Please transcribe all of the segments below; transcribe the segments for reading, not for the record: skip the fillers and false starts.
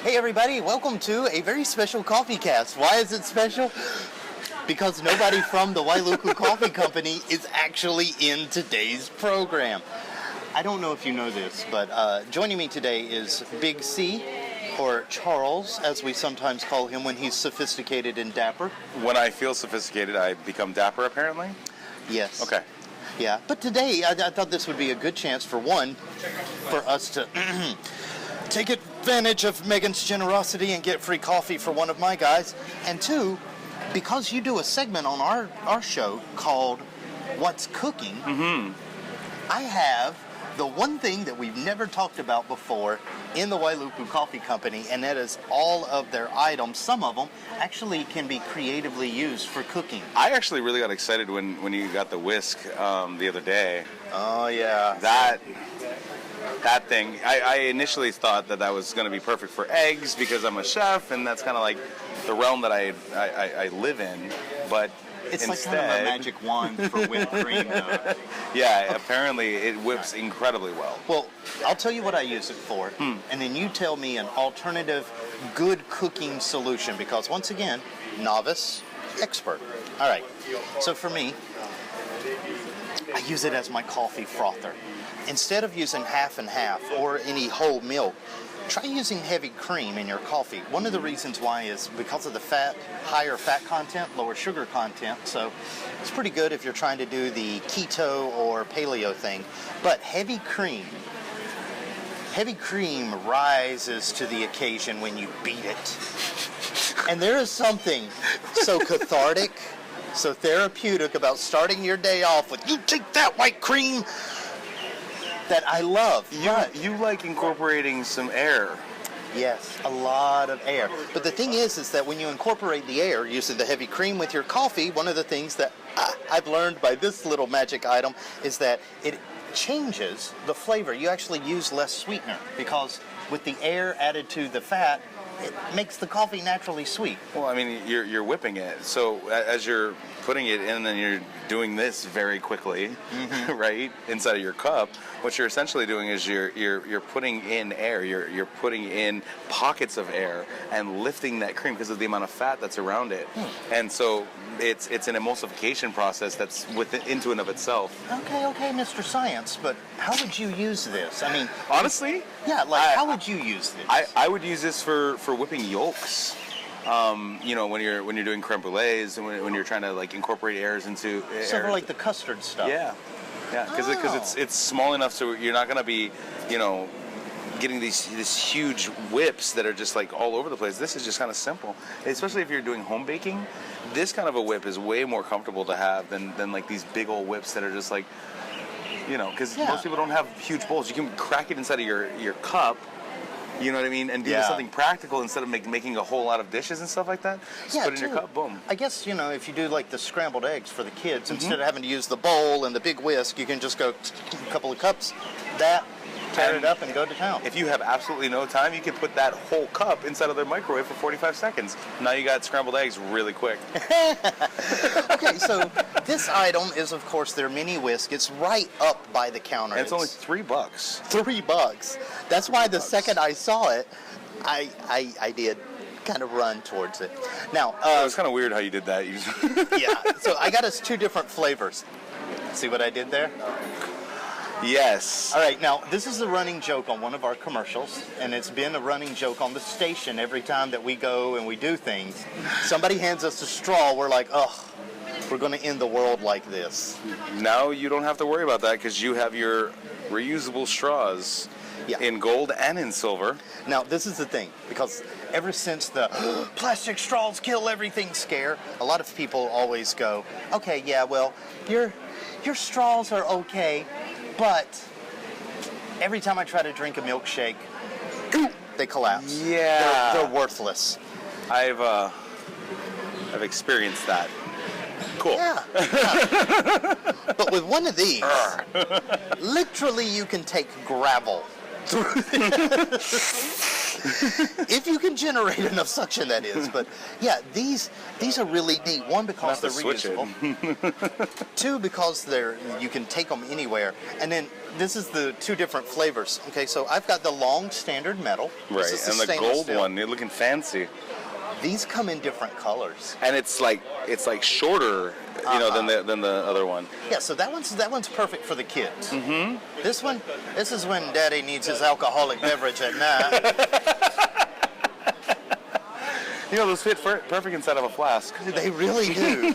Hey everybody, welcome to a very special CoffeeCast. Why is it special? Because nobody from the Wailuku Coffee Company is actually in today's program. I don't know if you know this, but joining me today is Big C, or Charles, as we sometimes call him when he's sophisticated and dapper. When I feel sophisticated, I become dapper, apparently? Yes. Okay. Yeah, but today I thought this would be a good chance for us to take advantage of Megan's generosity and get free coffee for one of my guys. And two, because you do a segment on our show called What's Cooking, I have the one thing that we've never talked about before in the Wailuku Coffee Company, and that is all of their items. Some of them actually can be creatively used for cooking. I actually really got excited when you got the whisk the other day. Oh, yeah. That thing, I initially thought that was going to be perfect for eggs because I'm a chef, and that's kind of like the realm that I live in, but it's instead, like kind of a magic wand for whipped cream, though. Yeah, apparently it whips incredibly well. Well, I'll tell you what I use it for, and then you tell me an alternative good cooking solution, because once again, novice, expert. All right, so for me, I use it as my coffee frother. Instead of using half and half or any whole milk, try using heavy cream in your coffee. One of the reasons why is because of the higher fat content, lower sugar content. So it's pretty good if you're trying to do the keto or paleo thing. But heavy cream rises to the occasion when you beat it. And there is something so cathartic, so therapeutic about starting your day off with, you take that white cream, that I love. You like incorporating some air. Yes, a lot of air. But the thing is that when you incorporate the air using the heavy cream with your coffee, one of the things that I've learned by this little magic item is that it changes the flavor. You actually use less sweetener because with the air added to the fat, it makes the coffee naturally sweet. Well, I mean, you're whipping it. So as you're putting it in, and you're doing this very quickly, right, inside of your cup, what you're essentially doing is you're putting in air. You're putting in pockets of air and lifting that cream because of the amount of fat that's around it. And so it's an emulsification process that's into and of itself. Okay, Mr. Science, but how would you use this? I mean, honestly, yeah, how would you use this? I would use this for whipping yolks. You know, when you're doing creme brulees and when you're trying to like incorporate airs into sort of like the custard stuff. Yeah, because it's small enough so you're not going to be, you know, getting these huge whips that are just like all over the place. This is just kind of simple, especially if you're doing home baking. This kind of a whip is way more comfortable to have than like these big old whips that are just like, you know, because most people don't have huge bowls. You can crack it inside of your cup. You know what I mean? And do something practical instead of making a whole lot of dishes and stuff like that. Just put it in your cup, boom. I guess, you know, if you do like the scrambled eggs for the kids, instead of having to use the bowl and the big whisk, you can just go a couple of cups, tear it up and go to town. If you have absolutely no time, you can put that whole cup inside of their microwave for 45 seconds. Now you got scrambled eggs really quick. Okay, so this item is, of course, their mini whisk. It's right up by the counter. And it's only $3. $3. That's why the second I saw it, I did kind of run towards it. Now, it was kind of weird how you did that. Yeah, so I got us two different flavors. See what I did there? Yes. All right, now, this is a running joke on one of our commercials, and it's been a running joke on the station every time that we go and we do things. Somebody hands us a straw, we're like, ugh, we're going to end the world like this. Now you don't have to worry about that because you have your reusable straws in gold and in silver. Now, this is the thing, because ever since the plastic straws kill everything scare, a lot of people always go, okay, yeah, well, your straws are okay, but every time I try to drink a milkshake, they collapse. Yeah. They're worthless. I've experienced that. Cool. Yeah. But with one of these, literally you can take gravel through this. If you can generate enough suction, that is. But yeah, these are really neat. One, because they're reusable. 2, because you can take them anywhere. And then this is the 2 different flavors. Okay, so I've got the long standard metal. Right, and the gold one, you're looking fancy. These come in different colors. And it's like shorter, than the other one. Yeah, so that one's perfect for the kids. Mm-hmm. This is when Daddy needs his alcoholic beverage at night. Those fit perfect inside of a flask. They really do.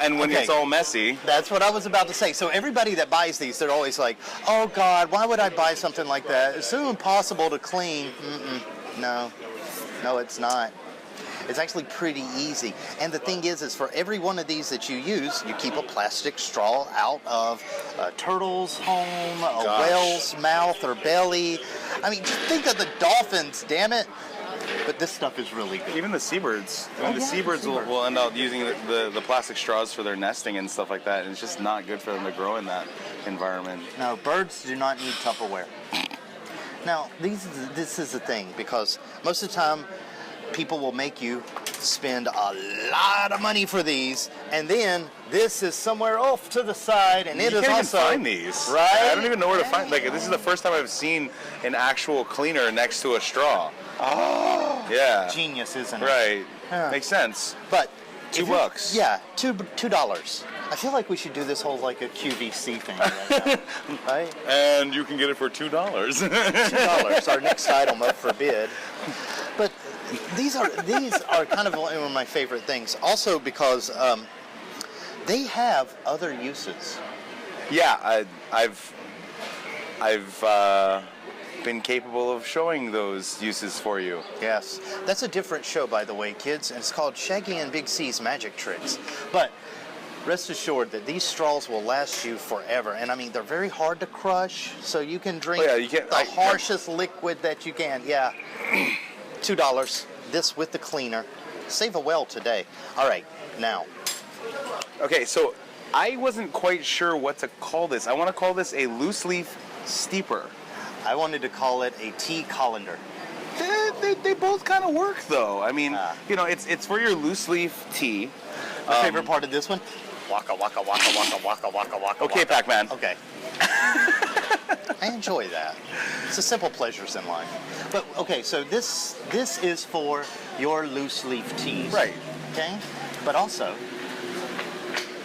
And when it's all messy. That's what I was about to say. So everybody that buys these, they're always like, oh God, why would I buy something like that? It's so impossible to clean. No, it's not. It's actually pretty easy. And the thing is for every one of these that you use, you keep a plastic straw out of a turtle's home, a whale's mouth or belly. I mean, just think of the dolphins, damn it. But this stuff is really good. Even the seabirds. The seabirds will end up using the plastic straws for their nesting and stuff like that. And it's just not good for them to grow in that environment. No, birds do not need Tupperware. Now, this is the thing, because most of the time, people will make you spend a lot of money for these, and then this is somewhere off to the side, and it is also... You can't even find these. Right? I don't even know where to find... this is the first time I've seen an actual cleaner next to a straw. Oh! Yeah. Genius, isn't it? Right. Yeah. Makes sense. But... $2. Yeah, $2. I feel like we should do this whole like a QVC thing right now, right? And you can get it for $2. $2. Our next item up for bid. But these are kind of one of my favorite things. Also because they have other uses. Yeah, I've been capable of showing those uses for you. Yes. That's a different show, by the way, kids. And it's called Shaggy and Big C's Magic Tricks. But rest assured that these straws will last you forever. And I mean, they're very hard to crush, so you can drink the harshest liquid that you can. Yeah. $2. This with the cleaner. Save a whale today. All right, now. Okay, so I wasn't quite sure what to call this. I want to call this a loose leaf steeper. I wanted to call it a tea colander. They both kind of work, though. I mean, it's for your loose leaf tea. My favorite part of this one? Waka, waka, waka, waka, waka, waka, waka. Okay, Pac-Man. Okay. I enjoy that. It's the simple pleasures in life. But, okay, so this is for your loose leaf teas. Right. Okay? But also,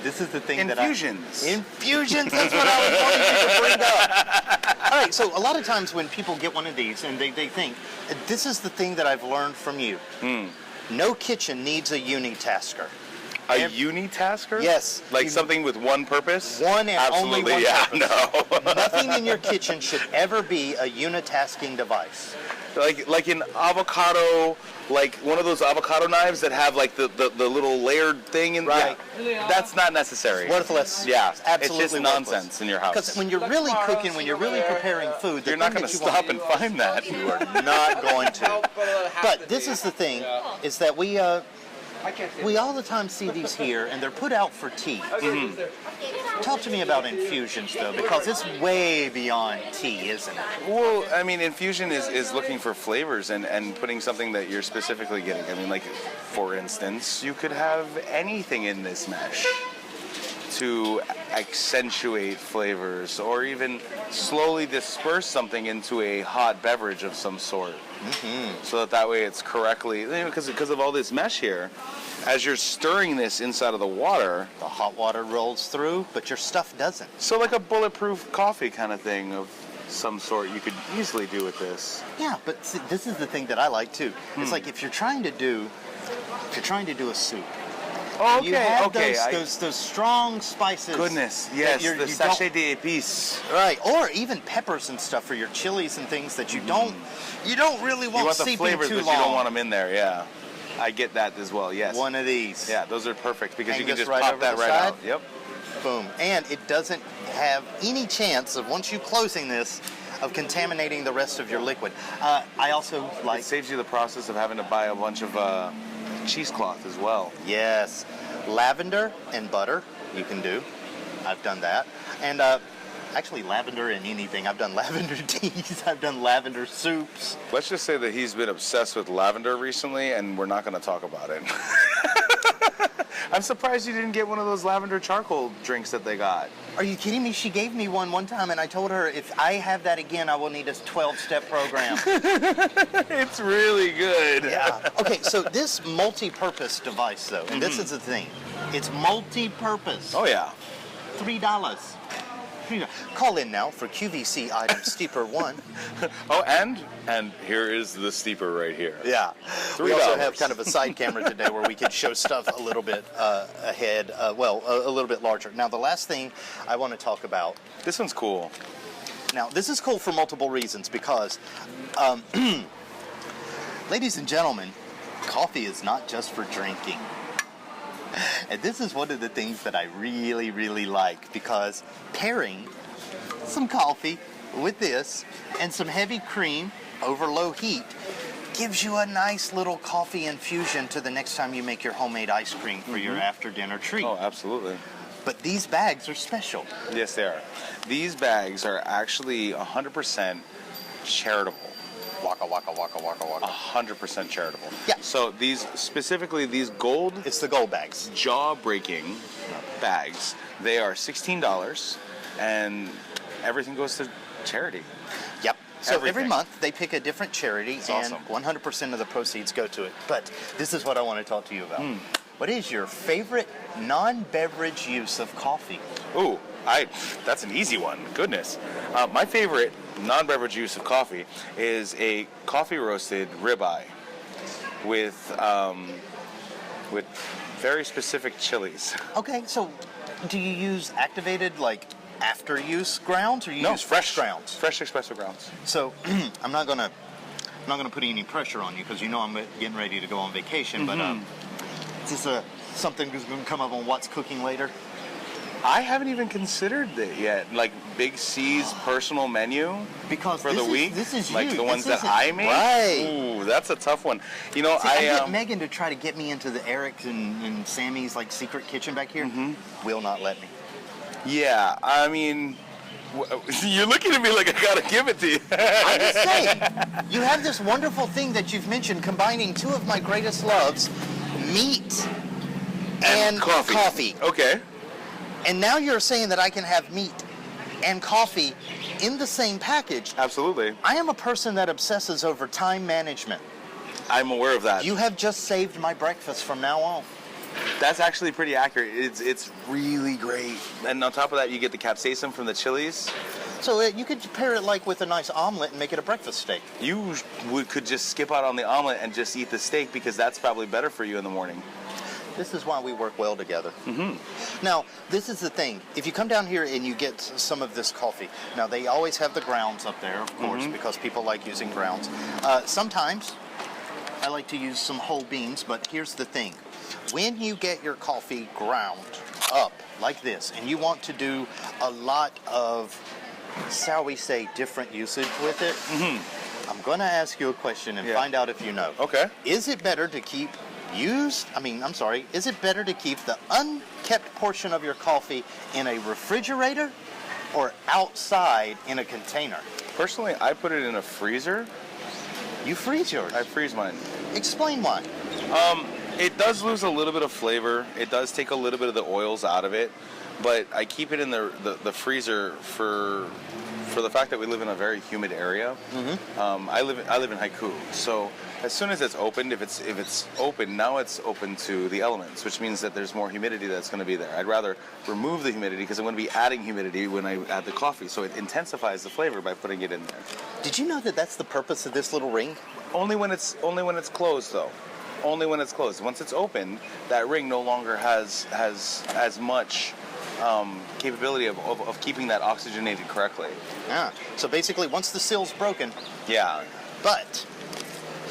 this is the thing Infusions. Infusions, that's what I was wanting you to bring up. All right, so a lot of times when people get one of these and they think, this is the thing that I've learned from you. No kitchen needs a unitasker. A unitasker? Yes. Like something with one purpose? One and Absolutely, only one purpose. No. Nothing in your kitchen should ever be a unitasking device. Like an avocado, like one of those avocado knives that have like the little layered thing in. Right. Yeah, that's not necessary. Worthless. Yeah. Absolutely it's just nonsense in your house. Because when you're really cooking, when you're really preparing food, you're not going to stop and find that. You are not going to. But this is the thing, is that we all the time see these here, and they're put out for tea. Mm-hmm. Talk to me about infusions, though, because it's way beyond tea, isn't it? Well, I mean, infusion is looking for flavors and putting something that you're specifically getting. I mean, like, for instance, you could have anything in this mesh to accentuate flavors or even slowly disperse something into a hot beverage of some sort. Mm-hmm. So that way it's correctly, because of all this mesh here, as you're stirring this inside of the water, the hot water rolls through, but your stuff doesn't. So like a bulletproof coffee kind of thing of some sort you could easily do with this. Yeah, but see, this is the thing that I like too. It's like if you're trying to do a soup. Oh, okay, you have okay. Those strong spices. Goodness, yes, the sachet d'épices. Right, or even peppers and stuff for your chilies and things that you don't really want the seeping flavors, too but long. you don't want them in there. Yeah, I get that as well. Yes. One of these. Yeah, those are perfect because Hang you can just right pop over that the right side. out. Yep. Boom, and it doesn't have any chance of once you closing this of contaminating the rest of your liquid. I also like. It saves you the process of having to buy a bunch of cheesecloth as well. Yes. Lavender and butter you can do. I've done that. And Actually, lavender in anything. I've done lavender teas. I've done lavender soups. Let's just say that he's been obsessed with lavender recently, and we're not going to talk about it. I'm surprised you didn't get one of those lavender charcoal drinks that they got. Are you kidding me? She gave me one time, and I told her if I have that again, I will need a 12-step program. It's really good. Yeah. Okay, so this multi-purpose device, though, and this is the thing. It's multi-purpose. Oh, yeah. $3. Call in now for QVC item steeper 1. Oh, and here is the steeper right here. Yeah. $3. We also have kind of a side camera today where we can show stuff a little bit ahead, a little bit larger. Now, the last thing I want to talk about. This one's cool. Now, this is cool for multiple reasons because, ladies and gentlemen, coffee is not just for drinking. And this is one of the things that I really, really like because pairing some coffee with this and some heavy cream over low heat gives you a nice little coffee infusion to the next time you make your homemade ice cream for your after-dinner treat. Oh, absolutely. But these bags are special. Yes, they are. These bags are actually 100% charitable. Waka, waka, waka, waka, waka. 100% charitable. Yeah. So these gold, It's the gold bags. jaw-breaking bags, they are $16, and everything goes to charity. Yep. So every Everything. month they pick a different charity, It's and awesome. 100% of the proceeds go to it. But this is what I want to talk to you about. What is your favorite non-beverage use of coffee? Ooh, that's an easy one. Goodness. My favorite non-beverage use of coffee is a coffee roasted ribeye with very specific chilies. Okay, so do you use activated, like, after-use grounds, or you No, use fresh grounds? Fresh espresso grounds. So I'm not gonna put any pressure on you because you know I'm getting ready to go on vacation. But is this something that's going to come up on What's Cooking later? I haven't even considered it yet. Like Big C's personal menu Because for the week. This is like you. the ones This that isn't- I make. Right. Ooh, that's a tough one. You know, See, I get Megan to try to get me into the Eric and Sammy's like secret kitchen back here. Will not let me. Yeah, I mean, you're looking at me like I gotta give it to you. I'm just saying, you have this wonderful thing that you've mentioned combining two of my greatest loves, meat and coffee. Okay. And now you're saying that I can have meat and coffee in the same package. Absolutely. I am a person that obsesses over time management. I'm aware of that. You have just saved my breakfast from now on. That's actually pretty accurate. It's really great. And on top of that, you get the capsaicin from the chilies. So you could pair it like with a nice omelet and make it a breakfast steak. You could just skip out on the omelet and just eat the steak because that's probably better for you in the morning. This is why we work well together. Now, this is the thing. If you come down here and you get some of this coffee, now they always have the grounds up there, of course, because people like using grounds. Sometimes I like to use some whole beans, but here's the thing. When you get your coffee ground up like this, and you want to do a lot of, shall we say, different usage with it, I'm going to ask you a question and find out if you know. Okay. Is it better to keep is it better to keep the unkept portion of your coffee in a refrigerator or outside in a container? Personally, I put it in a freezer. You freeze yours? I freeze mine. Explain why. It does lose a little bit of flavor. It does take a little bit of the oils out of it, but I keep it in the freezer for the fact that we live in a very humid area. I live in Haiku, so as soon as it's opened, if it's open, now it's open to the elements, which means that there's more humidity that's going to be there. I'd rather remove the humidity because I'm going to be adding humidity when I add the coffee, so it intensifies the flavor by putting it in there. Did you know that that's the purpose of this little ring? Only when it's closed, though. Only when it's closed. Once it's open, that ring no longer has as much capability of keeping that oxygenated correctly. Yeah. So basically, once the seal's broken. Yeah. But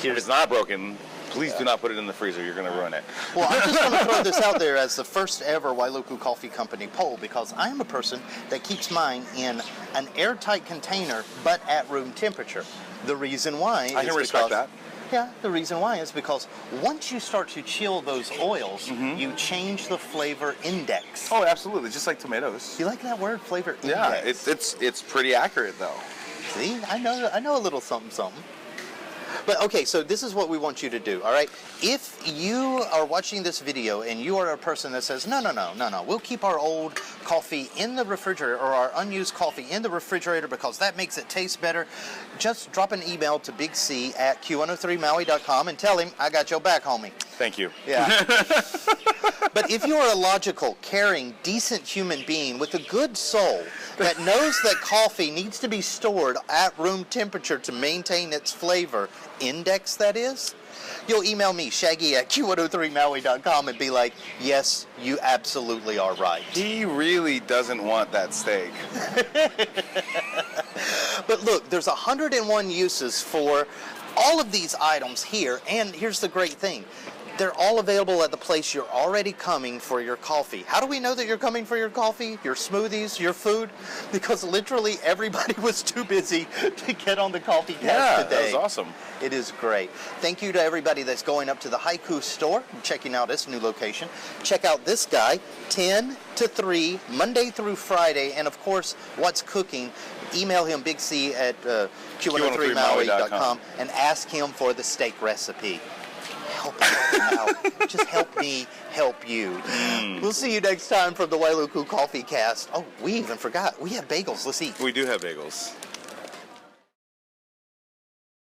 If it's not broken, please do not put it in the freezer. You're going to ruin it. Well, I'm just going to throw this out there as the first ever Wailuku Coffee Company poll because I am a person that keeps mine in an airtight container but at room temperature. The reason why I can respect that. Yeah, the reason why is because once you start to chill those oils, you change the flavor index. Oh, absolutely, just like tomatoes. You like that word, flavor index? Yeah, it's pretty accurate though. See, I know a little something, something. But okay, so this is what we want you to do, all right? If you are watching this video and you are a person that says, no, we'll keep our old coffee in the refrigerator or our unused coffee in the refrigerator because that makes it taste better, just drop an email to Big C at q103maui.com and tell him, I got your back, homie. Thank you. Yeah. But if you are a logical, caring, decent human being with a good soul that knows that coffee needs to be stored at room temperature to maintain its flavor, index that is, you'll email me, Shaggy at q103maui.com, and be like, yes, you absolutely are right. He really doesn't want that steak. But look, there's 101 uses for all of these items here, and here's the great thing. They're all available at the place you're already coming for your coffee. How do we know that you're coming for your coffee, your smoothies, your food? Because literally everybody was too busy to get on the CoffeeCast today. That was awesome. It is great. Thank you to everybody that's going up to the Haiku store, checking out its new location. Check out this guy, 10 to 3, Monday through Friday, and of course, what's cooking. Email him, Big C at q103maui.com, and ask him for the steak recipe. Help out. Just help me help you. We'll see you next time from the Wailuku Coffee Cast. Oh, we even forgot. We have bagels. Let's eat. We do have bagels.